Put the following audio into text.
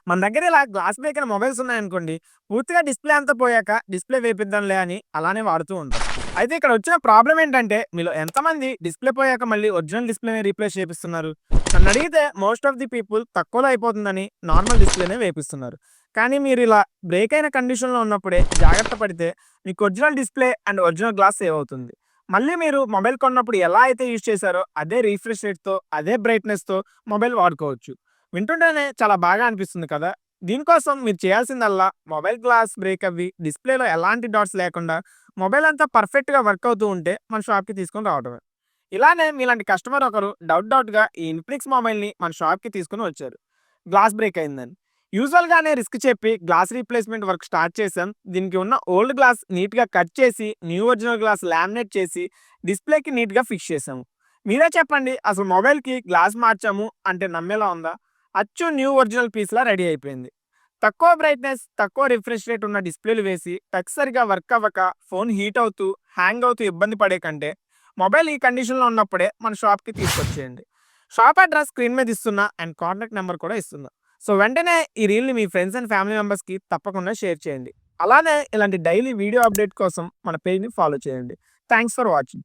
మన దగ్గర ఇలా గ్లాస్ బ్రేక్ అయిన మొబైల్స్ ఉన్నాయనుకోండి, పూర్తిగా డిస్‌ప్లే అంతా పోయాక డిస్‌ప్లే వేపిద్దాంలే అని అలానే వాడుతూ ఉంటాం. అయితే ఇక్కడ వచ్చిన ప్రాబ్లమ్ ఏంటంటే, మీలో ఎంతమంది డిస్‌ప్లే పోయాక మళ్ళీ ఒరిజినల్ డిస్‌ప్లే‌ని రీప్లేస్ చేపిస్తున్నారు? నన్నడిగితే మోస్ట్ ఆఫ్ ది పీపుల్ తక్కువలో అయిపోతుందని నార్మల్ డిస్‌ప్లేనే వేపిస్తున్నారు. కానీ మీరిలా బ్రేక్ అయిన కండిషన్‌లో ఉన్నప్పుడే జాగ్రత్త పడితే మీకు original display and original glass save అవుతుంది. మళ్ళీ మీరు మొబైల్ కొన్నప్పుడు ఎలా అయితే యూజ్ చేశారో అదే రిఫ్రెష్ రేట్‌తో, అదే బ్రైట్‌నెస్‌తో మొబైల్ వాడుకోవచ్చు. వింటుంటేనే చాలా బాగా అనిపిస్తుంది కదా! దీనికోసం మీరు చేయాల్సిందల్లా మొబైల్ గ్లాస్ బ్రేక్ అవ్వి, డిస్‌ప్లేలో ఎలాంటి డాట్స్ లేకుండా మొబైల్ అంతా పర్ఫెక్ట్‌గా వర్క్ అవుతూ ఉంటే మన షాప్‌కి తీసుకొని రావడమే. ఇలానే మీలాంటి కస్టమర్ ఒకరు డౌట్‌గా ఈ ఇన్ఫినిక్స్ మొబైల్‌ని మన షాప్‌కి తీసుకొని వచ్చారు. గ్లాస్ బ్రేక్ అయిందని. యూజువల్‌గానే రిస్క్ చెప్పి గ్లాస్ రీప్లేస్‌మెంట్ వర్క్ స్టార్ట్ చేశాం. దీనికి ఉన్న ఓల్డ్ గ్లాస్ నీట్‌గా కట్ చేసి, న్యూ ఒరిజినల్ గ్లాస్ లామినేట్ చేసి, డిస్‌ప్లేకి నీట్‌గా ఫిక్స్ చేశాము. మీరే చెప్పండి, అసలు మొబైల్‌కి గ్లాస్ మార్చాము అంటే నమ్మేలా ఉందా? అచ్చు న్యూ ఒరిజినల్ పీస్‌లా రెడీ అయిపోయింది. తక్కువ బ్రైట్‌నెస్, తక్కువ రిఫ్రెష్ రేట్ ఉన్న డిస్‌ప్లేలు వేసి, టచ్ సరిగ్గా వర్క్ అవ్వక, ఫోన్ హీట్ అవుతూ, హ్యాంగ్ అవుతూ ఇబ్బంది పడే కంటే, మొబైల్ ఈ కండిషన్‌లో ఉన్నప్పుడే మన షాప్‌కి తీసుకొచ్చేయండి. షాప్ అడ్రెస్ స్క్రీన్ మీద ఇస్తున్నా అండ్ కాంటాక్ట్ నంబర్ కూడా ఇస్తున్నా. సో, వెంటనే ఈ రీల్‌ని మీ ఫ్రెండ్స్ అండ్ ఫ్యామిలీ మెంబర్స్‌కి తప్పకుండా షేర్ చేయండి. అలానే ఇలాంటి డైలీ వీడియో అప్డేట్ కోసం మన పేజ్‌ని ఫాలో చేయండి. Thanks for watching.